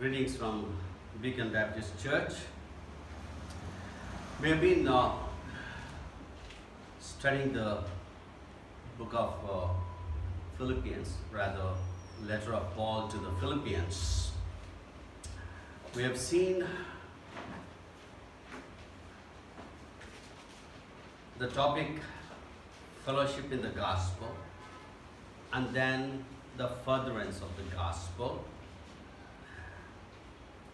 Greetings from Beacon Baptist Church. We have been studying the book of Philippians, rather letter of Paul to the Philippians. We have seen the topic fellowship in the gospel, and then the furtherance of the gospel.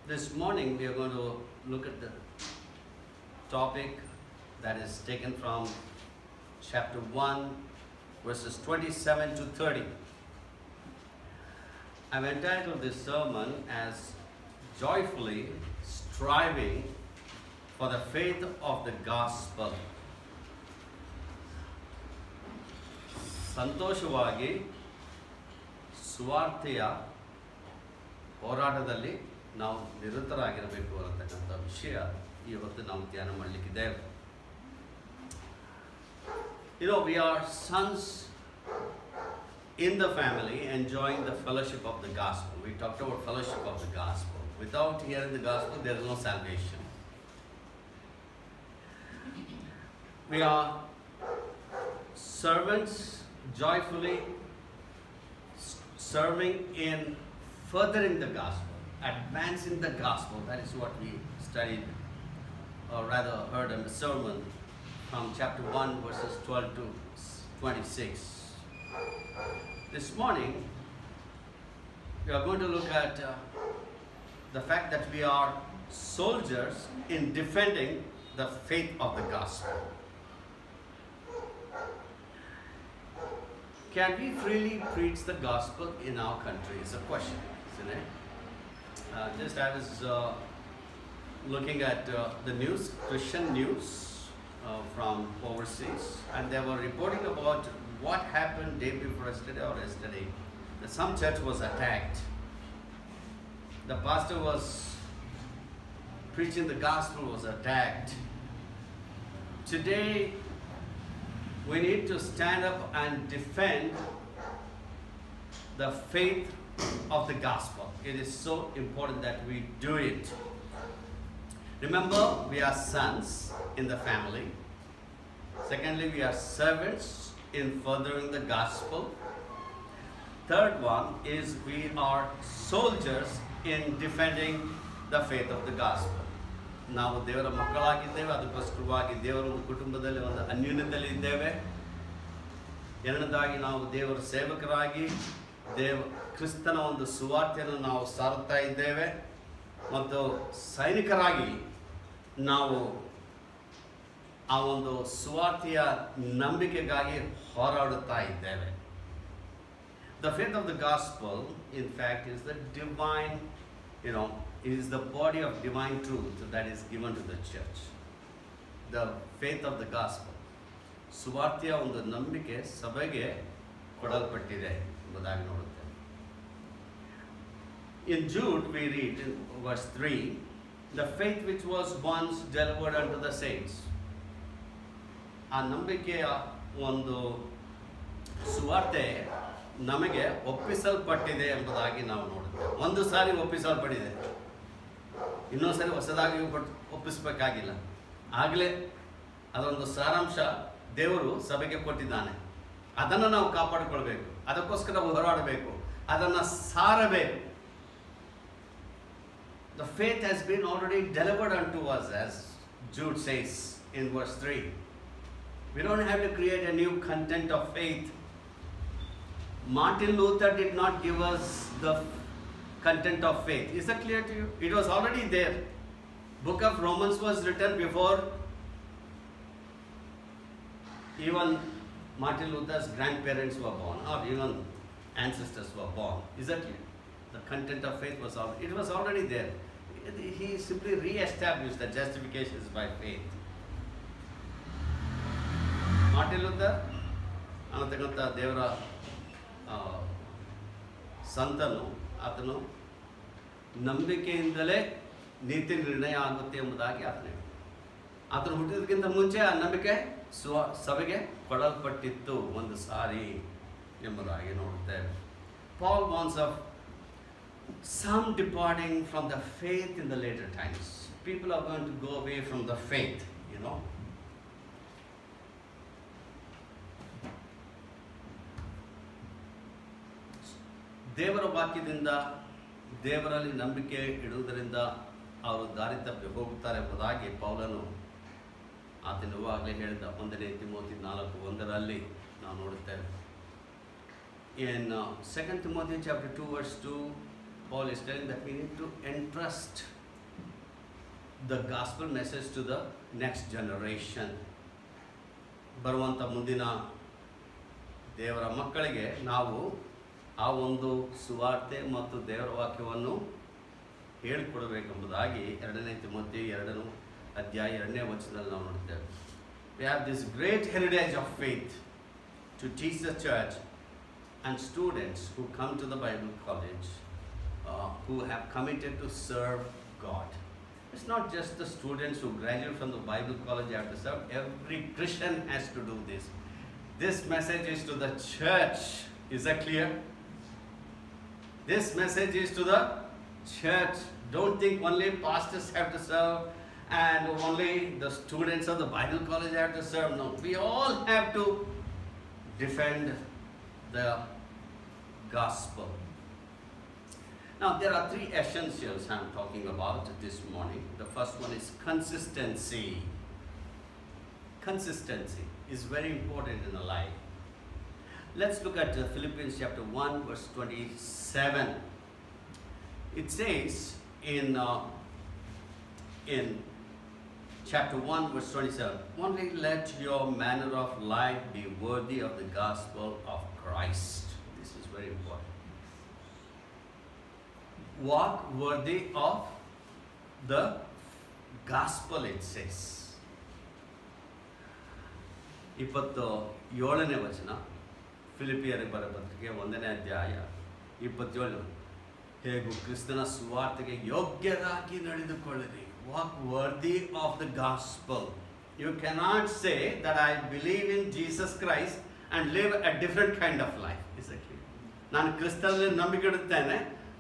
This morning we are going to look at the topic that is taken from chapter 1 verses 27 to 30. I've entitled this sermon as Joyfully Striving for the Faith of the Gospel. ಸಂತೋಷವಾಗಿ ಸುವಾರ್ತೆಯ ಹೋರಾಟದಲ್ಲಿ ನಾವು ನಿರತರಾಗಿರಬೇಕು ಅನ್ನತಕ್ಕಂಥ ವಿಷಯ ಇವತ್ತು ನಾವು ಧ್ಯಾನ ಮಾಡಲಿಕ್ಕಿದ್ದೇವೆ. We are sons in the family enjoying the fellowship of the gospel. We talked about fellowship of the gospel. Without hearing the gospel, there is no salvation. We are servants joyfully serving in furthering the gospel, advancing the gospel. That is what we studied, or rather heard in the sermon from chapter 1 verses 12 to 26. This morning we are going to look at the fact that we are soldiers in defending the faith of the gospel. Can we freely preach the gospel in our country is a question, isn't it? Just I was looking at the news, Christian news from overseas, and they were reporting about what happened day before yesterday. That some church was attacked. The pastor was preaching the gospel, was attacked. Today we need to stand up and defend the faith of the gospel. It is so important that we do it. Remember, we are sons in the family. Secondly, we are servants in furthering the gospel. Third one is we are soldiers in defending the faith of the gospel. ನಾವು ದೇವರ ಮಕ್ಕಳಾಗಿದ್ದೇವೆ, ಅದಕ್ಕೋಸ್ಕರವಾಗಿ ದೇವರ ಒಂದು ಕುಟುಂಬದಲ್ಲಿ ಒಂದು ಅನ್ಯೋನ್ಯತೆಯಲ್ಲಿ ಇದ್ದೇವೆ. ಎರಡನೇದಾಗಿ ನಾವು ದೇವರ ಸೇವಕರಾಗಿ ಕ್ರಿಸ್ತನ ಒಂದು ಸುವಾರ್ತೆಯನ್ನು ನಾವು ಸಾರುತ್ತಾ ಇದ್ದೇವೆ, ಮತ್ತು ಸೈನಿಕರಾಗಿ ನಾವು ಆ ಒಂದು ಸುವಾರ್ತೆಯ ನಂಬಿಕೆಗಾಗಿ ಹೋರಾಡುತ್ತಾ ಇದ್ದೇವೆ. The faith of the gospel, in fact, is the divine, it is the body of divine truth that is given to the church. The faith of the gospel. ಸುವಾರ್ತೆಯ ಒಂದು ನಂಬಿಕೆ ಸಭೆಗೆ ಕೊಡಲ್ಪಟ್ಟಿದೆ ಎಂಬುದಾಗಿ ನೋಡುತ್ತೇವೆ. In Jude we read in verse 3, the faith which was once delivered unto the saints. ಆ ನಂಬಿಕೆಯ ಒಂದು ಸುವಾರ್ತೆ ನಮಗೆ ಒಪ್ಪಿಸಲ್ಪಟ್ಟಿದೆ ಎಂಬುದಾಗಿ ನಾವು ನೋಡುತ್ತೇವೆ. ಒಂದು ಸಾರಿ ಒಪ್ಪಿಸಲ್ಪಟ್ಟಿದೆ, ಇನ್ನೊಂದು ಸಾರಿ ಹೊಸದಾಗಿ ಒಪ್ಪಿಸಬೇಕಾಗಿಲ್ಲ. ಆಗಲೇ ಅದೊಂದು ಸಾರಾಂಶ ದೇವರು ಸಭೆಗೆ ಕೊಟ್ಟಿದ್ದಾನೆ. ಅದನ್ನು ನಾವು ಕಾಪಾಡಿಕೊಳ್ಬೇಕು, ಅದಕ್ಕೋಸ್ಕರ ಹೋರಾಡಬೇಕು, ಅದನ್ನು ಸಾರಬೇಕು. The faith has been already delivered unto us, as Jude says in verse 3. We don't have to create a new content of faith. Martin Luther did not give us the content of faith. Is that clear to you? It was already there. Book of Romans was written before even Martin Luther's grandparents were born, or even ancestors were born. Is that clear? The content of faith was already there. He simply re-established that justification is by faith. Martin Luther ಅನ್ನತಕ್ಕಂಥ ದೇವರ ಸಂತನು, ಆತನು ನಂಬಿಕೆಯಿಂದಲೇ ನೀತಿ ನಿರ್ಣಯ ಆಗುತ್ತೆ ಎಂಬುದಾಗಿ ಆತನು ಹುಟ್ಟಿದಕ್ಕಿಂತ ಮುಂಚೆ ಆ ನಂಬಿಕೆ ಸಭೆಗೆ ಕೊಡಲ್ಪಟ್ಟಿತ್ತು ಒಂದು ಸಾರಿ ಎಂಬುದಾಗಿ ನೋಡುತ್ತೇವೆ. Paul warns of some departing from the faith in the later times. People are going to go away from the faith, you know. ದೇವರ ವಾಕ್ಯದಿಂದ ದೇವರಲ್ಲಿ ನಂಬಿಕೆ ಇಡುವುದರಿಂದ ಅವರು ದಾರಿ ತಪ್ಪಿ ಹೋಗುತ್ತಾರೆ ಎಂಬುದಾಗಿ ಪೌಲನು ಆತನುವಾಗಲೇ ಹೇಳಿದ 1 ತಿಮೋಥಿ 4:1 ನಾವು ನೋಡುತ್ತೇವೆ. In 2 Timothy chapter 2 verse 2, Paul is telling that we need to entrust the gospel message to the next generation. ಬರುವಂಥ ಮುಂದಿನ ದೇವರ ಮಕ್ಕಳಿಗೆ ನಾವು ಆ ಒಂದು ಸುವಾರ್ತೆ ಮತ್ತು ದೇವರ ವಾಕ್ಯವನ್ನು ಹೇಳಿಕೊಡಬೇಕೆಂಬುದಾಗಿ 2 ತಿಮೋಥಿ 2:2 ನಾವು ನೋಡುತ್ತೇವೆ. We have this great heritage of faith to teach the church and students who come to the Bible college who have committed to serve God. It's not just the students who graduate from the Bible college have to serve. Every Christian has to do this. This message is to the church. Is that clear? This message is to the church. Don't think only pastors have to serve and only the students of the Bible college have to serve. No, we all have to defend the gospel. Now, there are 3 essentials I am talking about this morning. The first one is consistency. Consistency is very important in a life. Let's look at Philippians chapter 1 verse 27. It says in chapter 1 verse 27, only let your manner of life be worthy of the gospel of Christ. This is very important. Walk worthy of the gospel, it says. 27ನೇ ವಚನ, ಫಿಲಿಪಿಯರಿಗೆ ಬರೆದ ಪತ್ರಿಕೆ 1ನೇ ಅಧ್ಯಾಯ 27. ಹೇಗೂ ಕ್ರಿಸ್ತನ ಸುವಾರ್ತೆಗೆ ಯೋಗ್ಯರಾಗಿ ನಡೆದುಕೊಳ್ಳಿರಿ. Walk worthy of the gospel. You cannot say that I believe in Jesus Christ and live a different kind of life. Is that clear? ನಾನು ಕ್ರಿಸ್ತನಲ್ಲಿ ನಂಬಿಕೆ ಇಡುತ್ತೇನೆ,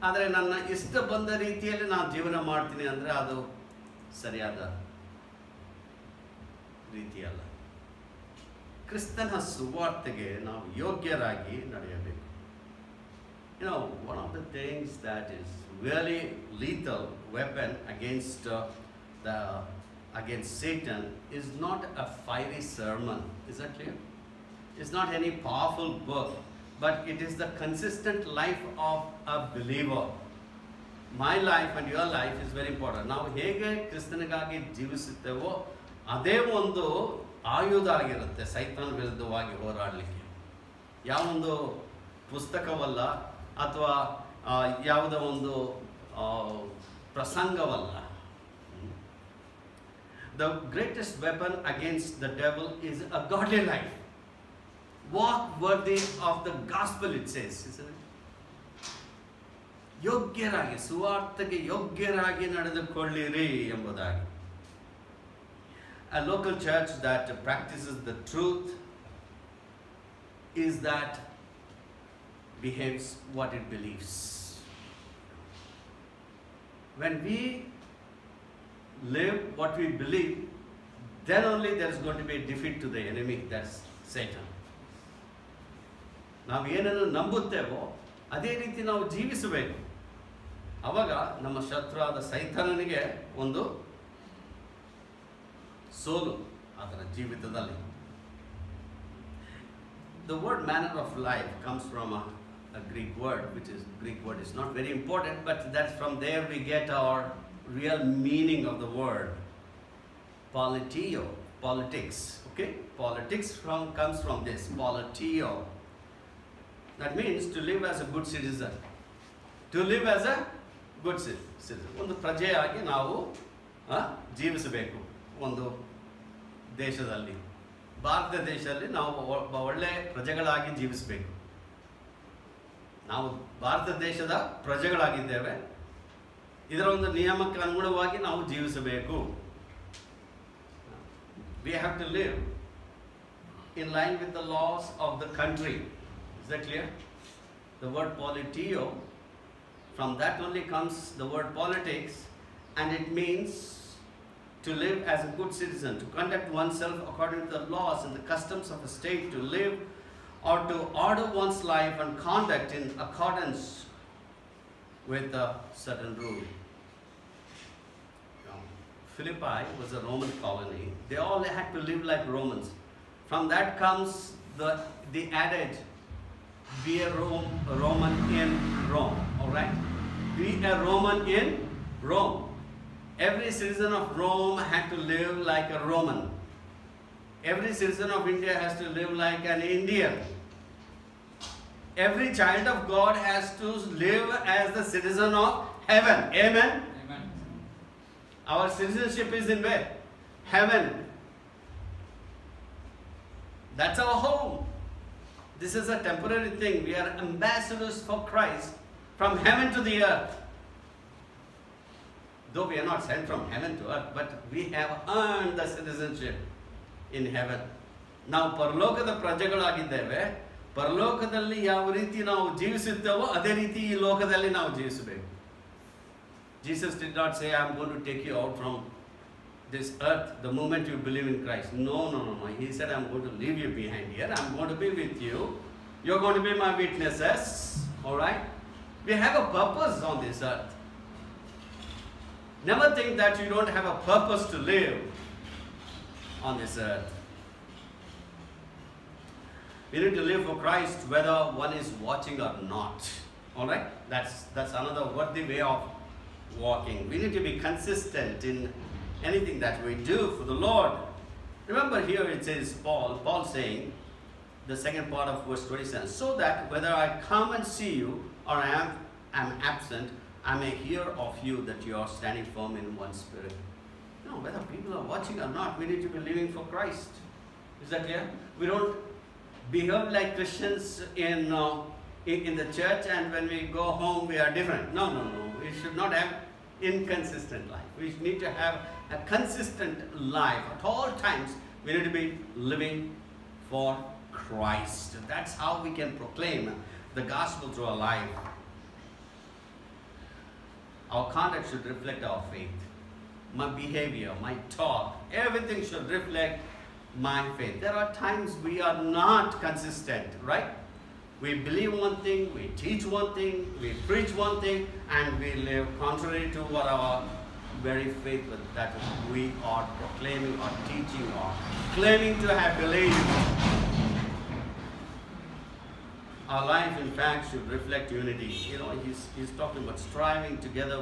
ಆದರೆ ನನ್ನ ಇಷ್ಟ ಬಂದ ರೀತಿಯಲ್ಲಿ ನಾನು ಜೀವನ ಮಾಡ್ತೀನಿ ಅಂದರೆ ಅದು ಸರಿಯಾದ ರೀತಿಯಲ್ಲ. ಕ್ರಿಸ್ತನ ಸುವಾರ್ತೆಗೆ ನಾವು ಯೋಗ್ಯರಾಗಿ ನಡೆಯಬೇಕು. You know, one of the things that is really lethal weapon against Satan is not a fiery sermon. Is that clear? It's not any powerful book, but it is the consistent life of a believer. My life and your life is very important. ನಾವು ಹೇಗೆ ಕ್ರಿಸ್ತನಿಗಾಗಿ ಜೀವಿಸುತ್ತೇವೋ ಅದೇ ಒಂದು ಆಯುಧ ಆಗಿರುತ್ತೆ ಸೈತಾನ್ ವಿರುದ್ಧವಾಗಿ ಹೋರಾಡಲಿಕ್ಕೆ. ಯಾವೊಂದು ಪುಸ್ತಕವಲ್ಲ ಅಥವಾ ಯಾವುದೋ ಒಂದು ಪ್ರಸಂಗವಲ್ಲ. The greatest weapon against the devil is a godly life. Walk worthy of the gospel, it says, isn't it? ಯೋಗ್ಯರಾಗಿ, ಸುವಾರ್ತೆಗೆ ಯೋಗ್ಯರಾಗಿ ನಡೆದುಕೊಳ್ಳಿರಿ ಎಂಬುದಾಗಿ. A local church that practices the truth is that behaves what it believes. When we live what we believe, then only there is going to be a defeat to the enemy, that's Satan. ನಾವು ಏನನ್ನು ನಂಬುತ್ತೇವೋ ಅದೇ ರೀತಿ ನಾವು ಜೀವಿಸಬೇಕು. ಆವಾಗ ನಮ್ಮ ಶತ್ರುವಾದ ಸೈತಾನನಿಗೆ ಒಂದು ಸೋಲು ಅದರ ಜೀವಿತದಲ್ಲಿ. The word manner of life comes from a Greek word, which is Greek word is not very important, but that's from there we get our real meaning of the word. Politio, politics, okay? Politics comes from this, politio. That means to live as a good citizen. To live as a good citizen. ಒಂದು ಪ್ರಜೆಯಾಗಿ ನಾವು ಜೀವಿಸಬೇಕು. ಒಂದು ದೇಶದಲ್ಲಿ, ಭಾರತ ದೇಶದಲ್ಲಿ ನಾವು ಒಳ್ಳೆ ಪ್ರಜೆಗಳಾಗಿ ಜೀವಿಸಬೇಕು. ನಾವು ಭಾರತ ದೇಶದ ಪ್ರಜೆಗಳಾಗಿದ್ದೇವೆ. ಇದರ ಒಂದು ನಿಯಮಕ್ಕೆ ಅನುಗುಣವಾಗಿ ನಾವು ಜೀವಿಸಬೇಕು. We have to live in line with the laws of the country. Is that clear? The word politio From that only comes the word politics, and it means to live as a good citizen, to conduct oneself according to the laws and the customs of a state, to live or to order one's life and conduct in accordance with a certain rule. Philippi was a Roman colony. They all had to live like Romans. From that comes the adage, be a Roman in Rome. Alright? Be a Roman in Rome. Every citizen of Rome had to live like a Roman. Every citizen of India has to live like an Indian. Every child of God has to live as the citizen of heaven. Amen? Amen. Our citizenship is in where? Heaven. That's our home. This is a temporary thing. We are ambassadors for Christ from heaven to the earth. Though we are not sent from heaven to earth, but we have earned the citizenship in heaven. ನಾವು ಪರಲೋಕದ ಪ್ರಜೆಗಳಾಗಿದ್ದೇವೆ. ಪರಲೋಕದಲ್ಲಿ ಯಾವ ರೀತಿ ನಾವು ಜೀವಿಸುತ್ತೇವೋ ಅದೇ ರೀತಿ ಈ ಲೋಕದಲ್ಲಿ ನಾವು ಜೀವಿಸಬೇಕು. Jesus did not say, I am going to take you out from this earth the moment you believe in Christ. No. He said, I am going to leave you behind here. I am going to be with you. You are going to be my witnesses. Alright? We have a purpose on this earth. Never think that you don't have a purpose to live on this earth. We need to live for Christ whether one is watching or not. Alright? That's another worthy way of walking. We need to be consistent in anything that we do for the Lord. Remember here it says Paul saying, the second part of verse 27, so that whether I come and see you or I am absent, I may hear of you that you are standing firm in one spirit. No, whether people are watching or not, we need to be living for Christ. Is that clear? We don't behave like Christians in the church, and when we go home we are different. No. We should not have inconsistent life. We need to have a consistent life. At all times we need to be living for Christ. That's how we can proclaim the gospel through our life. Our conduct should reflect our faith. My behavior, my talk, everything should reflect my faith. There are times we are not consistent, right? We believe one thing, we teach one thing, we preach one thing, and we live contrary to what our very faith that we are proclaiming or teaching or claiming to have believed. Our life, in fact, should reflect unity. You know, he's talking about striving together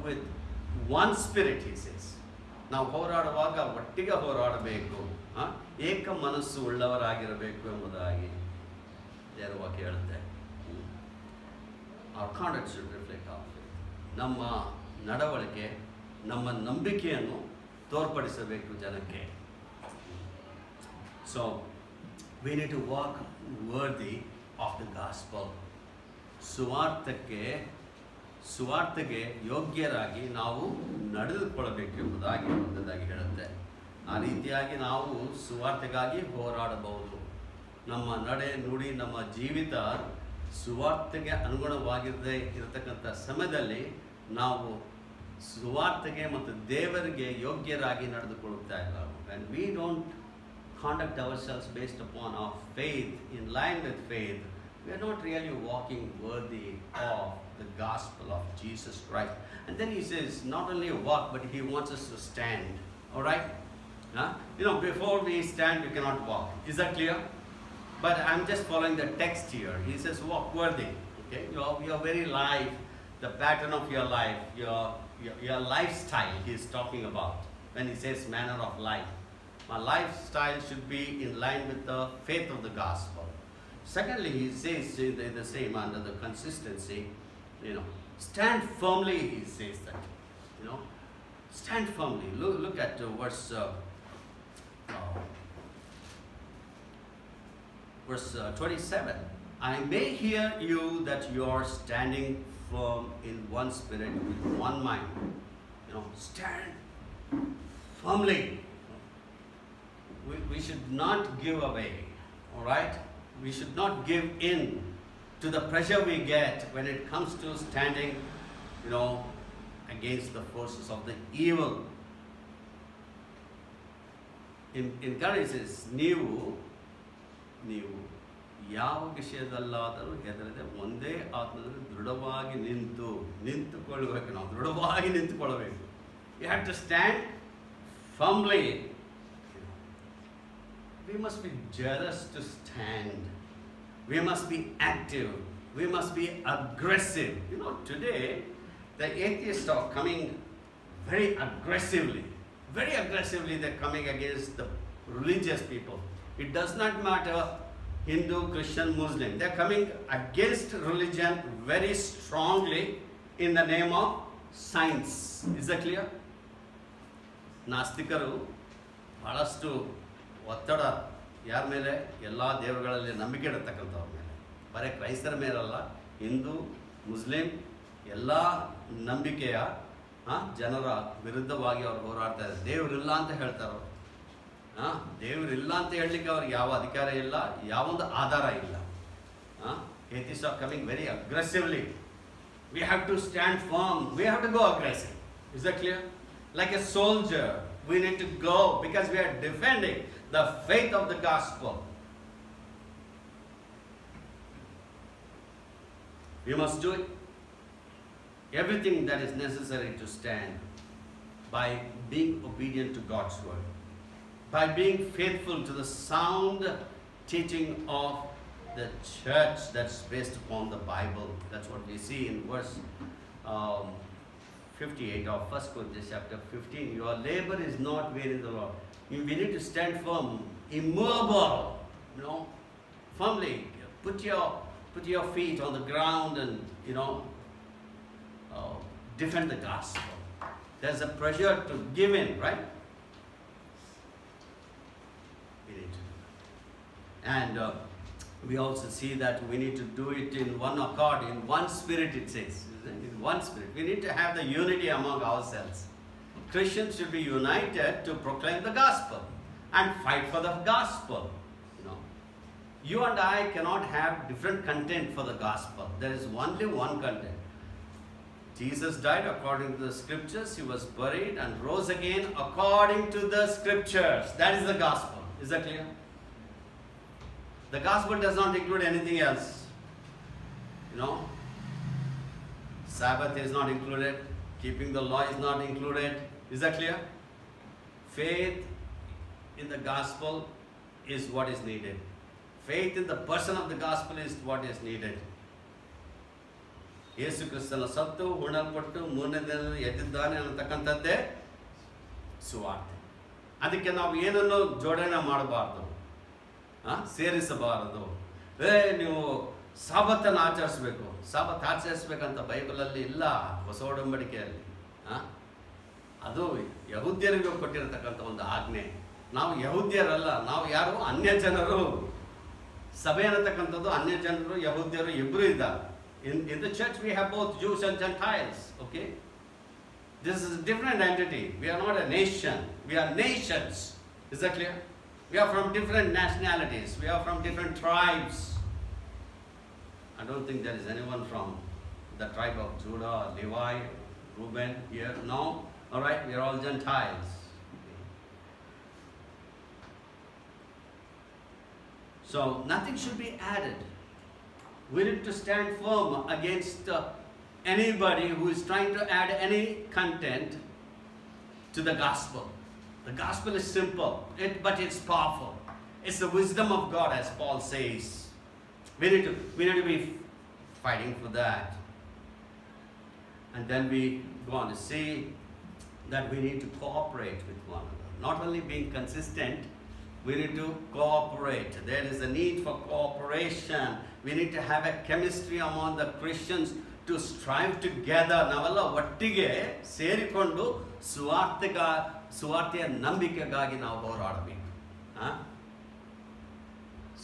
with one spirit, he says. ನಾವು ಹೋರಾಡುವಾಗ ಒಟ್ಟಿಗೆ ಹೋರಾಡಬೇಕು, ಏಕ ಮನಸ್ಸು ಉಳ್ಳವರಾಗಿರಬೇಕು ಎಂಬುದಾಗಿ ದೇವರ ವಾಕ್ಯ ಹೇಳುತ್ತೆ. Our conduct should reflect our faith. ನಮ್ಮ ನಡವಳಿಕೆ ನಮ್ಮ ನಂಬಿಕೆಯನ್ನು ತೋರ್ಪಡಿಸಬೇಕು ಜನಕ್ಕೆ. So we need to walk worthy of the gospel. ಸುವಾರ್ತೆಗೆ ಯೋಗ್ಯರಾಗಿ ನಾವು ನಡೆದುಕೊಳ್ಳಬೇಕು ಎಂಬುದಾಗಿ ಒಂದದಾಗಿ ಹೇಳುತ್ತೆ. ಆ ರೀತಿಯಾಗಿ ನಾವು ಸುವಾರ್ತೆಗಾಗಿ ಹೋರಾಡಬಹುದು. ನಮ್ಮ ನಡೆ ನುಡಿ ನಮ್ಮ ಜೀವಿತ ಸುವಾರ್ತೆಗೆ ಅನುಗುಣವಾಗಿರದೇ ಇರತಕ್ಕಂಥ ಸಮಯದಲ್ಲಿ ನಾವು ಸುವಾರ್ತೆಗೆ ಮತ್ತು ದೇವರಿಗೆ ಯೋಗ್ಯರಾಗಿ ನಡೆದುಕೊಳ್ಳುತ್ತಾ ಇಲ್ಲ. When we don't conduct ourselves based upon our faith, in line with faith, we are not really walking worthy of the gospel of Jesus Christ. And then he says, not only walk, but he wants us to stand. Alright? You know, before we stand, we cannot walk. Is that clear? But I'm just following the text here. He says, walk worthy. Okay? Your very life, the pattern of your life, your lifestyle he is talking about. When he says manner of life. My lifestyle should be in line with the faith of the gospel. Secondly, he says the same under the consistency, you know, stand firmly, he says that, you know, stand firmly. Look at verse 27. I may hear you that you are standing firm in one spirit with one mind. You know, stand firmly. We should not give away, all right? We should not give in to the pressure we get when it comes to standing, against the forces of the evil. Encourages ನೀವು ಯಾವ ವಿಷಯದಲ್ಲಾದರೂ ಹೆದರದೆ ಒಂದೇ ಆತ್ಮದಲ್ಲಿ ದೃಢವಾಗಿ ನಿಂತುಕೊಳ್ಳಬೇಕು. ನಾವು ದೃಢವಾಗಿ ನಿಂತುಕೊಳ್ಳಬೇಕು. You have to stand firmly. We must be jealous to stand. We must be active. We must be aggressive. Today the atheists are coming very aggressively. They're coming against the religious people. It does not matter Hindu, Christian, Muslim. They're coming against religion very strongly in the name of science. Is that clear? ನಾಸ್ತಿಕರು ಬಹಳಷ್ಟು ಒತ್ತಡ ಯಾರ ಮೇಲೆ? ಎಲ್ಲ ದೇವರುಗಳಲ್ಲಿ ನಂಬಿಕೆ ಇಡತಕ್ಕಂಥವ್ರ ಮೇಲೆ. ಬರೀ ಕ್ರೈಸ್ತರ ಮೇಲಲ್ಲ, Hindu, Muslim ಎಲ್ಲ ನಂಬಿಕೆಯ ಜನರ ವಿರುದ್ಧವಾಗಿ ಅವ್ರು ಹೋರಾಡ್ತಾ ಇದ್ದಾರೆ. ದೇವರಿಲ್ಲ ಅಂತ ಹೇಳ್ತಾರೆ. ದೇವರಿಲ್ಲ ಅಂತ ಹೇಳಲಿಕ್ಕೆ ಅವ್ರಿಗೆ ಯಾವ ಅಧಿಕಾರ ಇಲ್ಲ, ಯಾವೊಂದು ಆಧಾರ ಇಲ್ಲ. Atheists are coming very aggressively. We have to stand firm. We have to go aggressive. Is that clear? Like a soldier, we need to go because we are defending the faith of the gospel. We must do everything that is necessary to stand by being obedient to God's word, by being faithful to the sound teaching of the church that's based upon the Bible. That's what we see in verse 58 of 1 Corinthians chapter 15. Your labor is not vain in the Lord. We need to stand firm, immovable, firmly. Put your feet on the ground and, defend the gospel. There's a pressure to give in, right? We need to. And we also see that we need to do it in one accord, in one spirit, it says. In one spirit. We need to have the unity among ourselves. Christians should be united to proclaim the gospel and fight for the gospel. You and I cannot have different content for the gospel. There is only one content. Jesus died according to the scriptures. He was buried and rose again according to the scriptures. That is the gospel. Is that clear? The gospel does not include anything else. Sabbath is not included. Keeping the law is not included. Is that clear? Faith in the gospel is what is needed. Faith in the person of the gospel is what is needed. ಯೇಸು ಕ್ರಿಸ್ತನ ಸತ್ತು ಹುಣಲ್ಪಟ್ಟು ಮೂರನೇ ದಿನದಲ್ಲಿ ಎದ್ದಿದ್ದಾನೆ ಅನ್ನತಕ್ಕಂಥದ್ದೇ ಸುವಾರ್ತೆ. ಅದಕ್ಕೆ ನಾವು ಏನನ್ನು ಜೋಡಣೆ ಮಾಡಬಾರ್ದು, ಸೇರಿಸಬಾರದು. ನೀವು ಸಾಬತ್ತನ್ನು ಆಚರಿಸಬೇಕು, ಸಾಬತ್ ಆಚರಿಸಬೇಕಂತ ಬೈಬಲಲ್ಲಿ ಇಲ್ಲ, ಹೊಸ ಒಡಂಬಡಿಕೆಯಲ್ಲಿ. ಅದು ಯಹೂದ್ಯರಿಗೂ ಕೊಟ್ಟಿರತಕ್ಕಂಥ ಒಂದು ಆಜ್ಞೆ. ನಾವು ಯಹೂದ್ಯರಲ್ಲ, ನಾವು ಯಾರು? ಅನ್ಯ ಜನರು. ಸಭೆ ಅನ್ನತಕ್ಕಂಥದ್ದು ಅನ್ಯ ಜನರು, ಯಹೂದ್ಯರು ಇಬ್ಬರು ಇದ್ದಾರೆ. In the church we have both Jews and Gentiles. Okay? This is a different entity. We are not a nation. We are nations. Is that clear? We are from different nationalities. We are from different tribes. I don't think there is anyone from the tribe of Judah, Levi, Reuben here. No? Alright, we are all Gentiles. So nothing should be added. We need to stand firm against anybody who is trying to add any content to the gospel. The gospel is simple, but it's powerful. It's the wisdom of God, as Paul says. We need to be fighting for that. And then we go on to see that we need to cooperate with one another. Not only being consistent, we need to cooperate. There is a need for cooperation. We need to have a chemistry among the Christians to strive together. ನಾವೆಲ್ಲ ಒಟ್ಟಿಗೆ ಸೇರಿಕೊಂಡು ಸುವಾರ್ತೆಯ ನಂಬಿಕೆಗಾಗಿ ನಾವು ಹೋರಾಡಬೇಕು.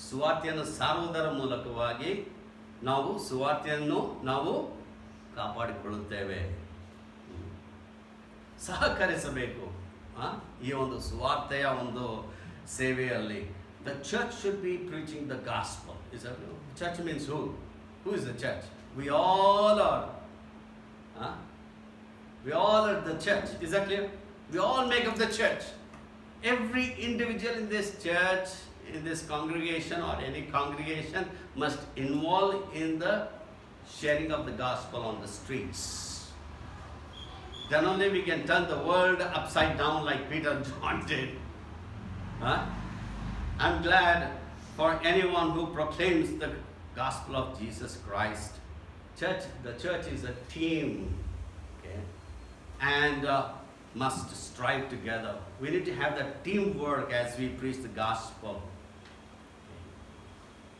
ಸುವಾರ್ತೆಯನ್ನು ಸಾರುವುದರ ಮೂಲಕವಾಗಿ ನಾವು ಸುವಾರ್ತೆಯನ್ನು ನಾವು ಕಾಪಾಡಿಕೊಳ್ಳುತ್ತೇವೆ. ಸಹಕರಿಸಬೇಕು ಈ ಒಂದು ಸುವಾರ್ತೆಯ ಒಂದು ಸೇವೆಯಲ್ಲಿ. The church should be preaching the gospel. Is that church means who? Who is the church? We all are. Huh? We all are the church. Is that clear? We all make up the church. Every individual in this church, in this congregation or any congregation must involve in the sharing of the gospel on the streets. Then only we can turn the world upside down like Peter and John did. Huh? I'm glad for anyone who proclaims the gospel of Jesus Christ. The church is a team, okay, and must strive together. We need to have that teamwork as we preach the gospel.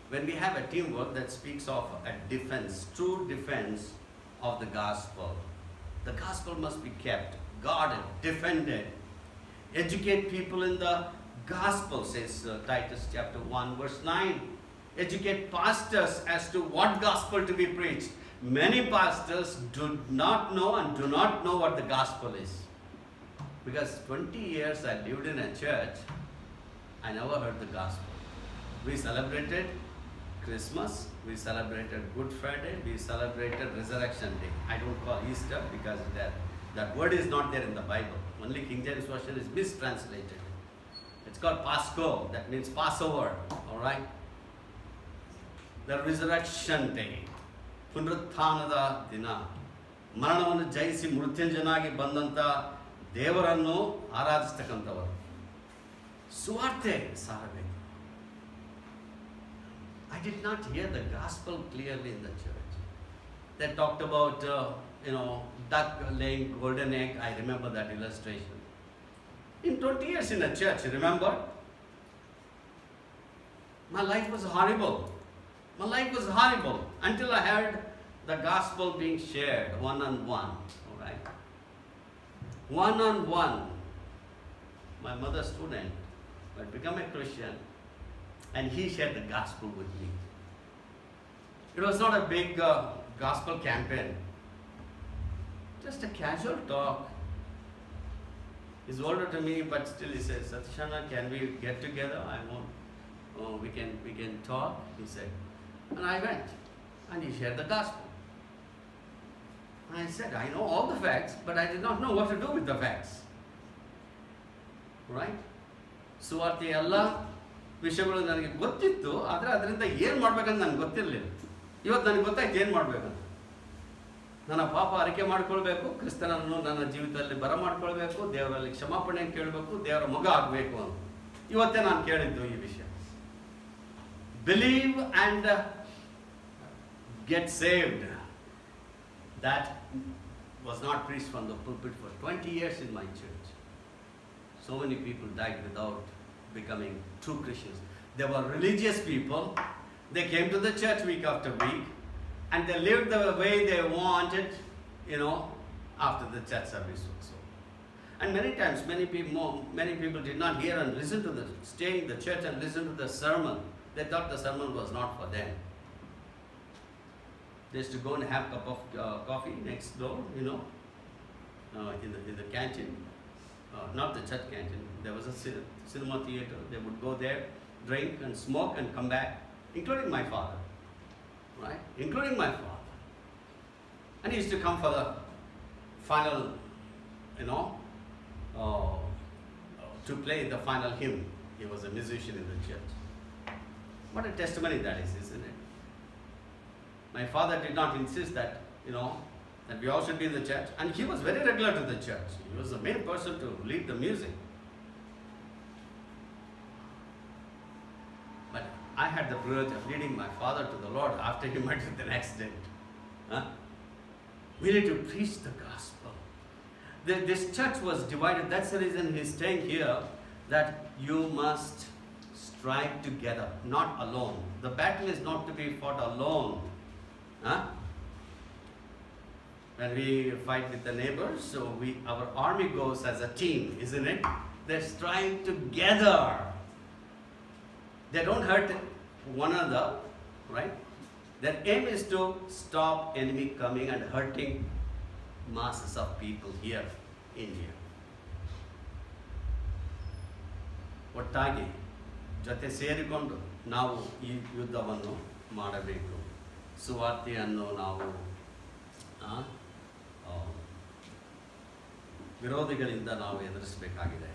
When we have a teamwork, that speaks of a defense, true defense of the gospel. The gospel must be kept, guarded, defended. Educate people in the gospel, says Titus chapter 1, verse 9. Educate pastors as to what gospel to be preached. Many pastors do not know and do not know what the gospel is. Because 20 years I lived in a church, I never heard the gospel. We celebrated Christmas, we celebrated Good Friday, we celebrated Resurrection Day. I don't call Easter because that word is not there in the Bible. Only King James Version is mistranslated. It's called Pasco, that means Passover, alright? The Resurrection Day, ಪುನರುತ್ಥಾನದ ದಿನ, ಮರಣವನ್ನು ಜಯಿಸಿ ಮೃತ್ಯುಂಜಯನಾಗಿ ಬಂದಂಥ ದೇವರನ್ನು ಆರಾಧಿಸ್ತಕ್ಕಂಥವರು. ಸುವಾರ್ತೆ ಸಾರಬೇಕು. I did not hear the gospel clearly in the church. They talked about, duck laying golden egg. I remember that illustration. In 20 years in the church, remember? My life was horrible. My life was horrible until I heard the gospel being shared one-on-one. All right? One-on-one. My mother's student had become a Christian, and he shared the gospel with me. It was not a big gospel campaign. Just a casual talk. He's older to me, but still he says, Satishana, can we get together? We can talk, he said. And I went, and he shared the gospel. I said, I know all the facts, but I did not know what to do with the facts. Right? ಸುವಾರ್ತೆ ಎಲ್ಲ ವಿಷಯಗಳು ನನಗೆ ಗೊತ್ತಿತ್ತು, ಆದರೆ ಅದರಿಂದ ಏನು ಮಾಡ್ಬೇಕಂತ ನನಗೆ ಗೊತ್ತಿರಲಿಲ್ಲ. ಇವತ್ತು ನನಗೆ ಗೊತ್ತಾಯ್ತು ಏನು ಮಾಡಬೇಕಂತ. ನನ್ನ ಪಾಪ ಅರಿಕೆ ಮಾಡ್ಕೊಳ್ಬೇಕು, ಕ್ರಿಸ್ತನನ್ನು ನನ್ನ ಜೀವಿತದಲ್ಲಿ ಬರಮಾಡ್ಕೊಳ್ಬೇಕು, ದೇವರಲ್ಲಿ ಕ್ಷಮಾಪಣೆ ಕೇಳಬೇಕು, ದೇವರ ಮಗ ಆಗಬೇಕು ಅಂತ. ಇವತ್ತೇ ನಾನು ಕೇಳಿದ್ದು ಈ ವಿಷಯ. Believe and get saved. That was not preached from the pulpit for 20 years in my church. So many people died without becoming true Christians. They were religious people. They came to the church week after week, and they lived the way they wanted, after the church service also. And many times, many people did not hear and listen to stay in the church and listen to the sermon. They thought the sermon was not for them. They used to go and have a cup of coffee next door, in the canteen. Not the church canteen. There was a cinema theater. They would go there, drink and smoke and come back, including my father. Right? Including my father. And he used to come for the final, to play the final hymn. He was a musician in the church. What a testimony that is, isn't it? My father did not insist that, that we all should be in the church. And he was very regular to the church. He was the main person to lead the music. But I had the privilege of leading my father to the Lord after he met with an accident. We need to preach the gospel. This church was divided. That's the reason he's staying here, that you must strive together, not alone. The battle is not to be fought alone. When we fight with the neighbors, so our army goes as a team, isn't it? They strive together. They don't hurt one another, right? Their aim is to stop enemy coming and hurting masses of people here in India. ಒಟ್ಟಾಗಿ ಜೊತೆ ಸೇರಿಕೊಂಡು ನಾವು ಈ ಯುದ್ಧವನ್ನು ಮಾಡಬೇಕು. ಸುವಾರ್ತೆಯನ್ನು ನಾವು ವಿರೋಧಿಗಳಿಂದ ನಾವು ಎದುರಿಸಬೇಕಾಗಿದೆ.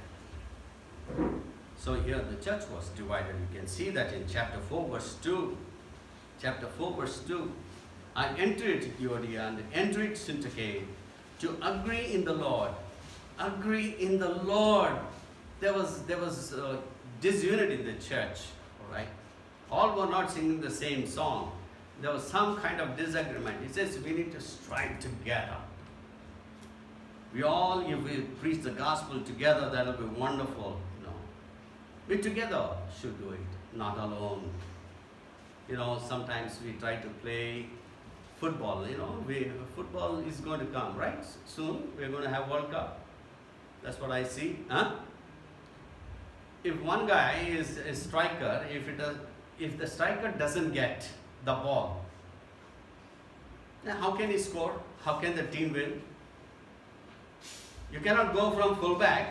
So here the church was divided. You can see that in chapter 4 verse 2. Chapter 4 verse 2. I entered Euodia and entered Syntyche to agree in the Lord. Agree in the Lord. There was disunity in the church. All right. All were not singing the same song. There was some kind of disagreement. He says we need to strive together. If we preach the gospel together, that will be wonderful. We together should do it, not alone. Sometimes we try to play football. Football is going to come, right? Soon we're going to have World Cup. That's what I see. If one guy is a striker, if the striker doesn't get the ball, then how can he score? How can the team win? You cannot go from fullback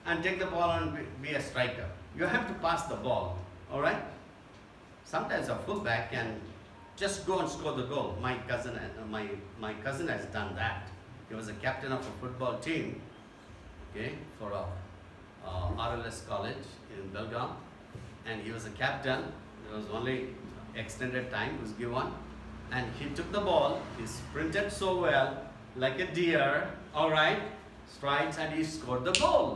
and take the ball and be a striker. You have to pass the ball, all right? Sometimes a fullback can just go and score the goal. My cousin has done that. He was a captain of a football team, okay, for RLS College in Belgaum, and he was a captain. There was only extended time was given, and he took the ball. He sprinted so well, like a deer, all right, strides, and he scored the goal.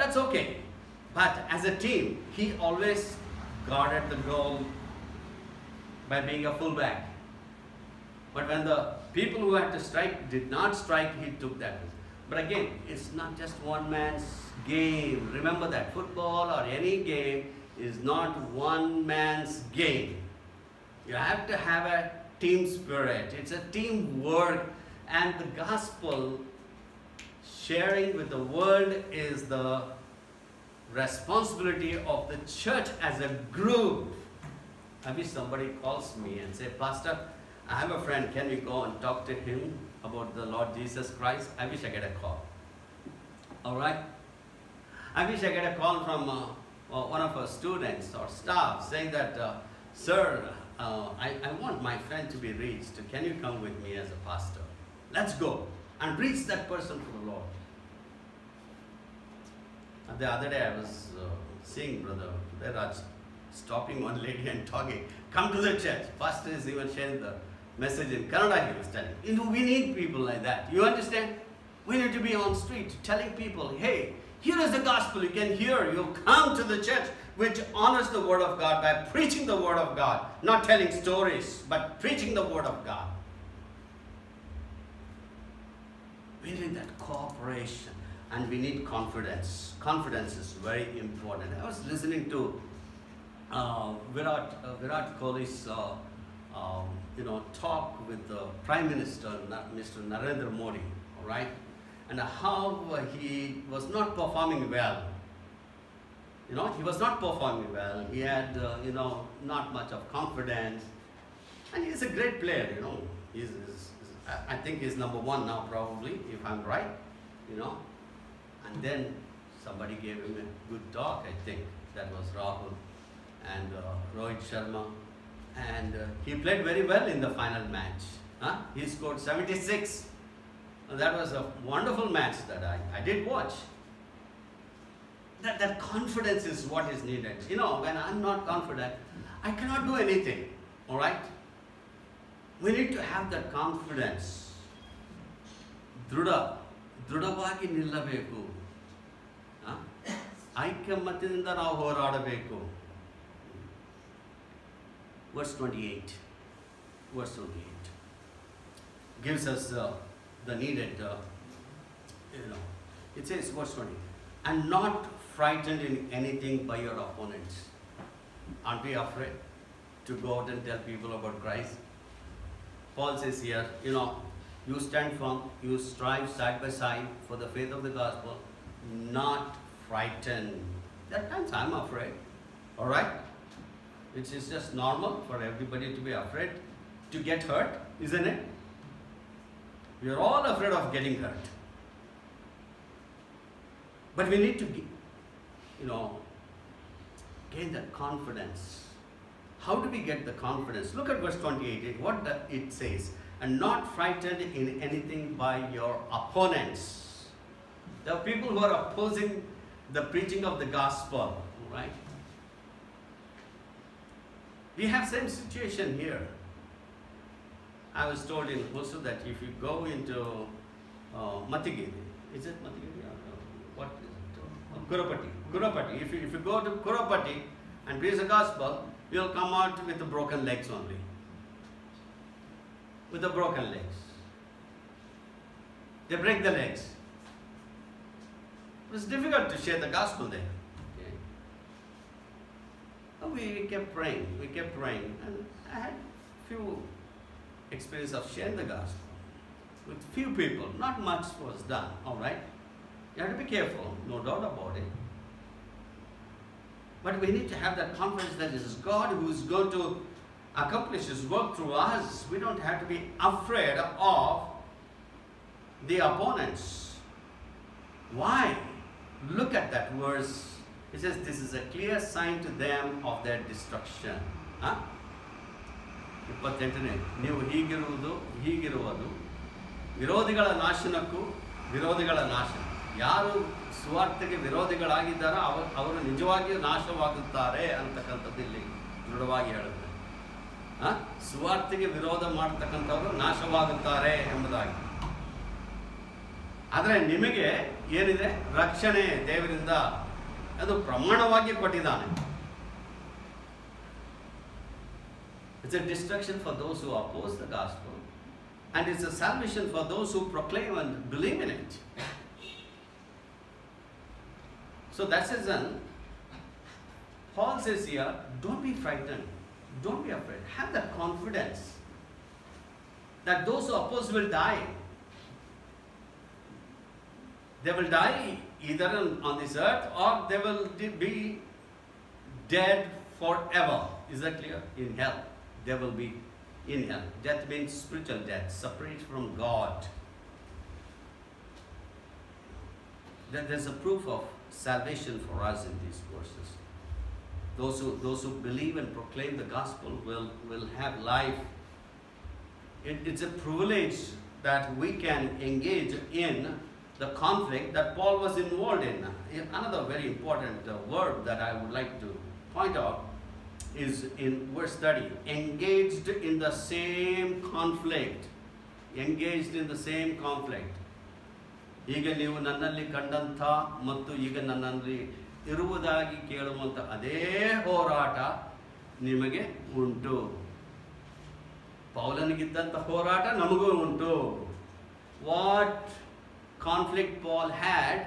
That's okay. But as a team, he always guarded the goal by being a fullback. But when the people who had to strike did not strike, he took that. But again, it's not just one man's game. Remember that football or any game is not one man's game. You have to have a team spirit. It's a teamwork, and the gospel sharing with the world is the responsibility of the church as a group. I wish somebody calls me and say, Pastor, I have a friend, can you go and talk to him about the Lord Jesus Christ? I wish I get a call. All right? I wish I get a call from one of our students or staff saying that, sir, I want my friend to be reached. Can you come with me as a pastor? Let's go and reach that person for the Lord. The other day I was seeing Brother Viraj stopping one lady and talking. Come to the church. Pastor is even sharing the message in Kannada, he was telling. We need people like that. You understand? We need to be on street telling people, hey, here is the gospel you can hear. You come to the church which honors the word of God by preaching the word of God. Not telling stories, but preaching the word of God. We need that cooperation. And we need confidence. Confidence is very important. I was listening to Virat Kohli's talk with the Prime Minister, Mr. Narendra Modi, all right? And how he was not performing well. He was not performing well. He had, not much of confidence. And he's a great player, I think he's number 1 now probably, if I'm right, And then somebody gave him a good talk, I think. That was Rahul and Rohit Sharma. And he played very well in the final match. He scored 76. That was a wonderful match that I did watch. That confidence is what is needed. When I'm not confident, I cannot do anything. All right? We need to have that confidence. ದೃಢವಾಗಿ ನಿಲ್ಲಬೇಕು. ಐಕ್ಯಮತ್ಯದಿಂದ ನಾವು ಹೋರಾಡಬೇಕು. Verse 28 gives us the needed, it says, verse 20, and not frightened in anything by your opponents. Aren't we afraid to go out and tell people about Christ? Paul says here, you stand firm, you strive side by side for the faith of the gospel, not frightened. At times I'm afraid, all right? Which is just normal for everybody to be afraid to get hurt, isn't it? We are all afraid of getting hurt. But we need to, gain that confidence How do we get the confidence? Look at verse 28, what it says. And not frightened in anything by your opponents. There are people who are opposing the preaching of the gospel, right? We have same situation here. I was told in Hosu that if you go into Matigiri, is it Matigiri? What is it? Kurupati. If you go to Kurupati and preach the gospel, you'll come out with the broken legs only. With the broken legs. They break the legs. It was difficult to share the gospel there. Okay. We kept praying, and I had few experience of sharing the gospel with few people. Not much was done, all right? You have to be careful, no doubt about it. But we need to have that confidence that it is God who is going to accomplish His work through us. We don't have to be afraid of the opponents. Why? Look at that verse. It says, this is a clear sign to them of their destruction. Huh? 28ನೇ ನೀವು ಹೀಗಿರುವುದು ವಿರೋಧಿಗಳ ನಾಶನಕ್ಕೂ ವಿರೋಧಿಗಳ ನಾಶ. ಯಾರು ಸುವಾರ್ತೆಗೆ ವಿರೋಧಿಗಳಾಗಿದ್ದಾರೋ ಅವರು ನಿಜವಾಗಿಯೂ ನಾಶವಾಗುತ್ತಾರೆ ಅಂತಕ್ಕಂಥದ್ದು ಇಲ್ಲಿ ದೃಢವಾಗಿ ಹೇಳುತ್ತೆ. ಸುವಾರ್ತೆಗೆ ವಿರೋಧ ಮಾಡತಕ್ಕಂಥವರು ನಾಶವಾಗುತ್ತಾರೆ ಎಂಬುದಾಗಿ. ಆದರೆ ನಿಮಗೆ ಏನಿದೆ? ರಕ್ಷಣೆ ದೇವರಿಂದ ಅದು ಪ್ರಮಾಣವಾಗಿ ಕೊಟ್ಟಿದ್ದಾನೆ. It's a destruction for those who oppose the gospel, and it's a salvation for those who proclaim and believe in it. So that's his reason. Paul says here, don't be frightened, don't be afraid. Have that confidence that those who oppose will die. They will die either on this earth or they will be dead forever. Is that clear? In hell. They will be in hell. Death means spiritual death, separate from God. Then there's a proof of salvation for us in these verses. Those who believe and proclaim the gospel will have life. It's a privilege that we can engage in the conflict that Paul was involved in. Another very important word that I would like to point out is in verse 30. Engaged in the same conflict. Engaged in the same conflict. ಈಗ ನೀವು ನನ್ನಲ್ಲಿ ಕಂಡಂಥ ಮತ್ತು ಈಗ ನನ್ನಲ್ಲಿ ಇರುವುದಾಗಿ ಕೇಳುವಂಥ ಅದೇ ಹೋರಾಟ ನಿಮಗೆ ಉಂಟು. ಪೌಲನಿಗಿದ್ದಂಥ ಹೋರಾಟ ನಮಗೂ ಉಂಟು. What conflict Paul had,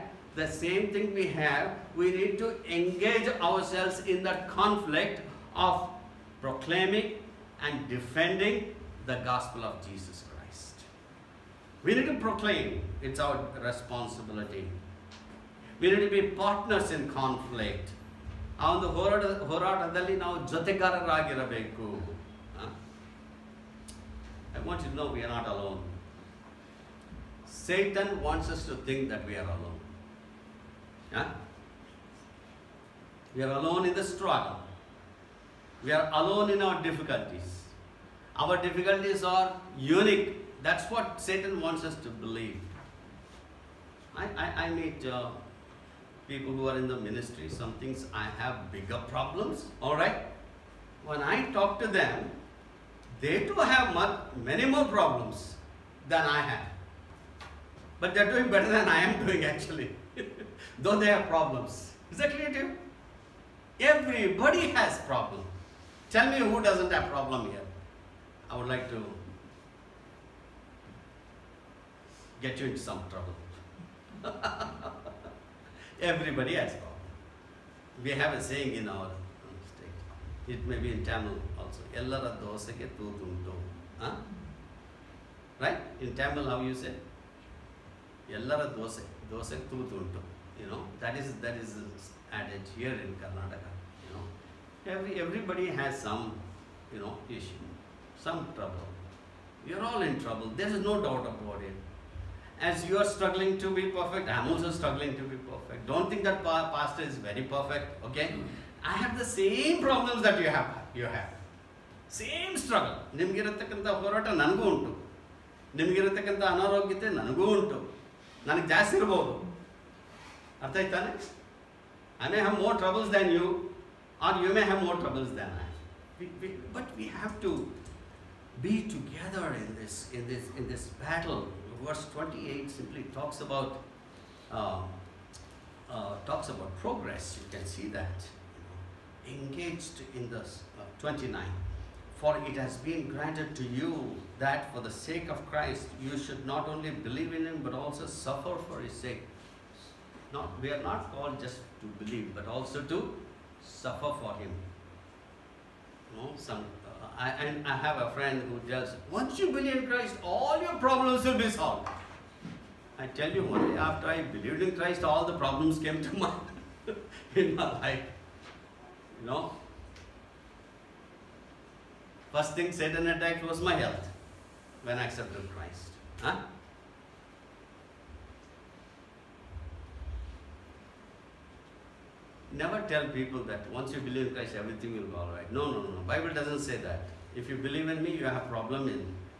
the same thing we have. We need to engage ourselves in that conflict of proclaiming and defending the gospel of Jesus Christ. We need to proclaim. It's our responsibility. We need to be partners in conflict. ಆ ಒಂದು ಹೋರಾಟದಲ್ಲಿ ನಾವು ಜೊತೆಗಾರರಾಗಿರಬೇಕು. I want you to know we are not alone. Satan wants us to think that we are alone. We are alone in the struggle. We are alone in our difficulties. Our difficulties are unique. That's what Satan wants us to believe. I meet people who are in the ministry. Some things I have bigger problems. All right. When I talk to them, they too have many more problems than I have. But they're doing better than I am doing actually. Though they have problems. Is that clear to you? Everybody has problems. Tell me who doesn't have problem here. I would like to get you into some trouble. Everybody has problem. We have a saying in our state. It may be in Tamil also. Ellara dosage tootundu. Right? In Tamil, how you say? Ellara dosage tootundu. You know, that is added here in Karnataka. You know, everybody has some, you know, issue, some trouble. You're all in trouble. There is no doubt about it. As you are struggling to be perfect, I'm also struggling to be perfect. Don't think that pastor is very perfect. Okay, I have the same problems that you have. Same struggle. ನಿಮಗಿರತಕ್ಕಂಥ ಹೋರಾಟ ನನಗೂ ಉಂಟು, ನಿಮಗಿರತಕ್ಕಂಥ ಅನಾರೋಗ್ಯತೆ ನನಗೂ ಉಂಟು, ನನಗೆ ಜಾಸ್ತಿ ಇರ್ಬೋದು. ಅರ್ಥ ಆಯ್ತಾನೆ? I may have more troubles than you, or you may have more troubles than I. But we have to be together in this battle. Verse 28 simply talks about progress. You can see that, engaged in this 29. For it has been granted to you that for the sake of Christ you should not only believe in him but also suffer for his sake. We are not called just to believe but also to suffer for him. I have a friend who tells, once you believe in Christ, all your problems will be solved. I tell you, one day after I believed in Christ, all the problems came to my in my life. First thing Satan attacked was my health when I accepted Christ. Never tell people that once you believe in Christ, everything will go all right. No. Bible doesn't say that. If you believe in me, you have problem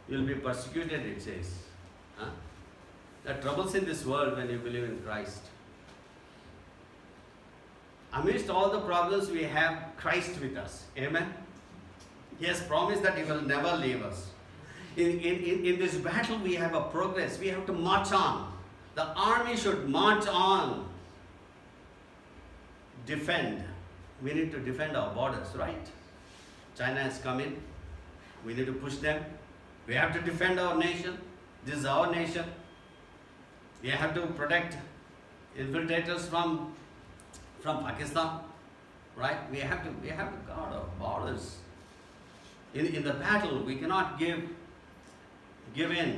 you'll be persecuted, it says. There are troubles in this world when you believe in Christ. Amidst all the problems, we have Christ with us. Amen? He has promised that he will never leave us. In this battle, we have a progress. We have to march on. The army should march on. Defend. We need to defend our borders, right? China has come in. We need to push them. We have to defend our nation. This is our nation. We have to protect infiltrators from Pakistan, right? We have to guard our borders. In the battle, we cannot give in.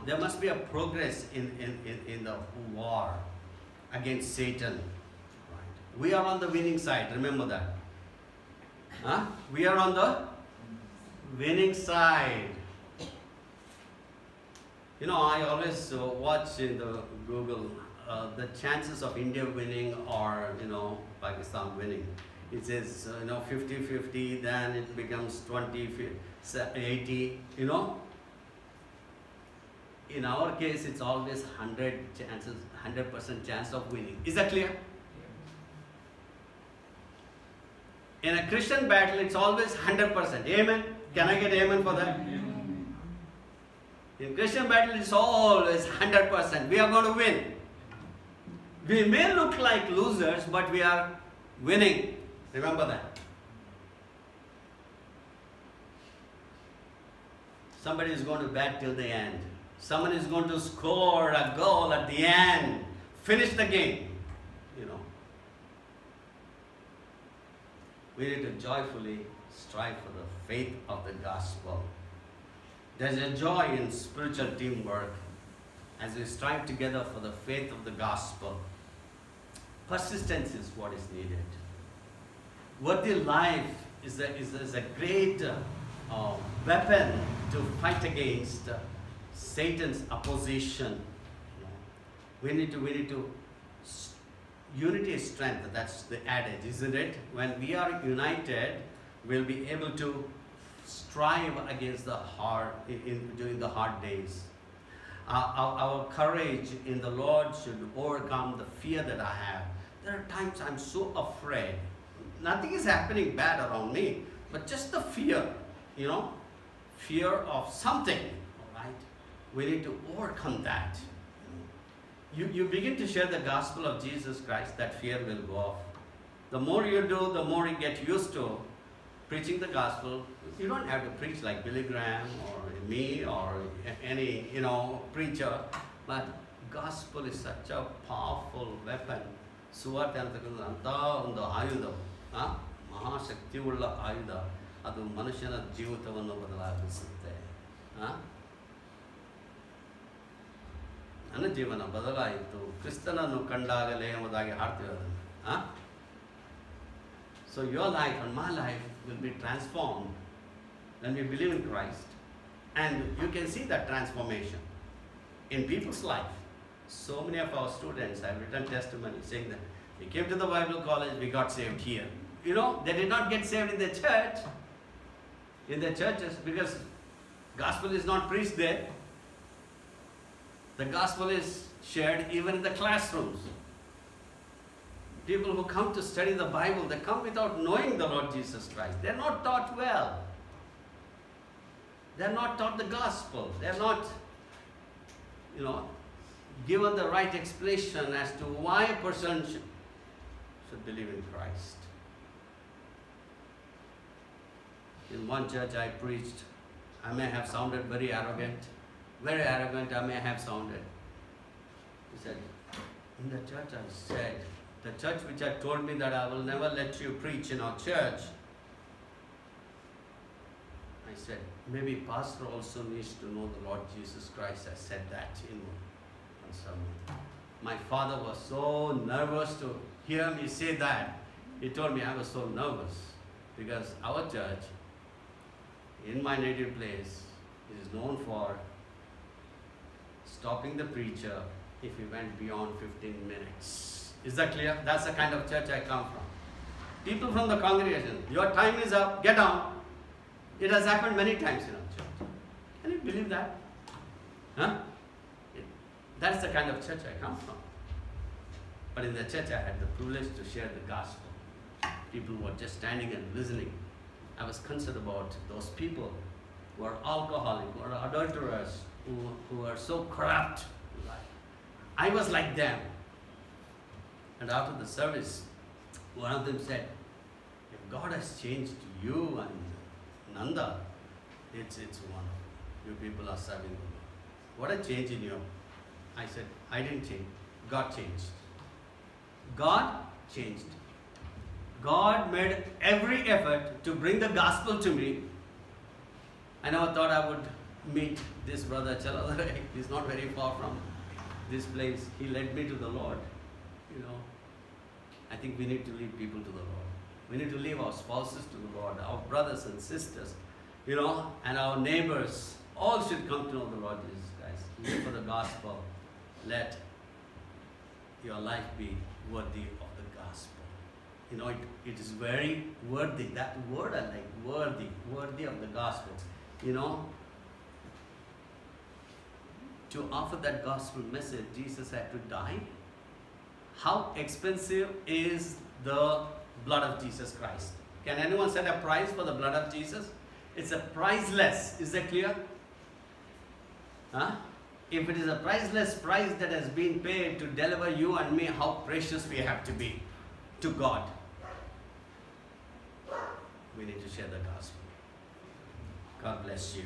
There must be a progress in the war against Satan. Right? We are on the winning side. Remember that. We are on the winning side. I always watch in the Google the chances of India winning or Pakistan winning. It says 50-50, then it becomes 20-80. In our case, it's always 100% chance of winning. Is that clear? In a Christian battle, it's always 100%. Amen? Can I get amen for that? In Christian battle, it's always 100%. We are going to win. We may look like losers, but we are winning. Remember that. Somebody is going to bat till the end. Someone is going to score a goal at the end. Finish the game. We need to joyfully strive for the faith of the gospel. There's a joy in spiritual teamwork as we strive together for the faith of the gospel. Persistence is what is needed. Worthy life is a great weapon to fight against Satan's opposition. We need to unity is strength. That's the adage, isn't it? When we are united, we'll be able to strive against during the hard days. Our courage in the Lord should overcome the fear that I have. There are times I'm so afraid. Nothing is happening bad around me, but just the fear, fear of something, all right? We need to overcome that. You begin to share the gospel of Jesus Christ, that fear will go off. The more you do, the more you get used to preaching the gospel. You don't have to preach like Billy Graham or me or any, preacher, but gospel is such a powerful weapon. ಸುವಾರ್ತೆ ಅಂತಕ್ಕಂಥ ಒಂದು ಆಯುಧ, ಮಹಾಶಕ್ತಿಯುಳ್ಳ ಆಯುಧ. ಅದು ಮನುಷ್ಯನ ಜೀವಿತವನ್ನು ಬದಲಾಯಿಸುತ್ತೆ. ನನ್ನ ಜೀವನ ಬದಲಾಯಿತು ಕ್ರಿಸ್ತನನ್ನು ಕಂಡಾಗಲೇ ಎಂಬುದಾಗಿ ಹಾಡ್ತೀವಿ ಅದನ್ನು. So your life and my life will be transformed when we believe in Christ. And you can see that transformation in people's life. So many of our students have written testimony saying that we came to the Bible college, we got saved here. They did not get saved in the church. in the churches, because gospel is not preached there. The gospel is shared even in the classrooms. People who come to study the Bible, they come without knowing the Lord Jesus Christ. They're not taught well. They're not taught the gospel. They're not, given the right explanation as to why a person should believe in Christ. In one church I preached, I may have sounded very arrogant. Very arrogant I may have sounded. He said, in the church I said, the church which had told me that I will never let you preach in our church, I said, maybe pastor also needs to know the Lord Jesus Christ. I said that in one sermon. My father was so nervous to hear me say that. He told me I was so nervous because our church in my native place is known for stopping the preacher if he went beyond 15 minutes. Is that clear? That's the kind of church I come from. People from the congregation, your time is up, get down. It has happened many times in our church. Can you believe that? Huh? That's the kind of church I come from. But in the church I had the privilege to share the gospel. People were just standing and listening. I was concerned about those people who are alcoholic, who are adulterers, who are so corrupt. I was like them. And after the service, one of them said, if God has changed you and Nanda, it's wonderful. You people are serving the Lord. What a change in you. I said, I didn't change. God changed. God changed. God made every effort to bring the gospel to me. I never thought I would meet this brother Chaladare. He's not very far from this place. He led me to the Lord. I think we need to lead people to the Lord. We need to lead our spouses to the Lord, our brothers and sisters, and our neighbors. All should come to know the Lord Jesus Christ. Live for the gospel. Let your life be worthy of the gospel. It is very worthy. That word I like, worthy of the gospel. To offer that gospel message, Jesus had to die. How expensive is the blood of Jesus Christ? Can anyone set a price for the blood of Jesus? It's a priceless. Is that clear? Huh? If it is a priceless price that has been paid to deliver you and me, how precious we have to be to God. We need to share the gospel. God bless you.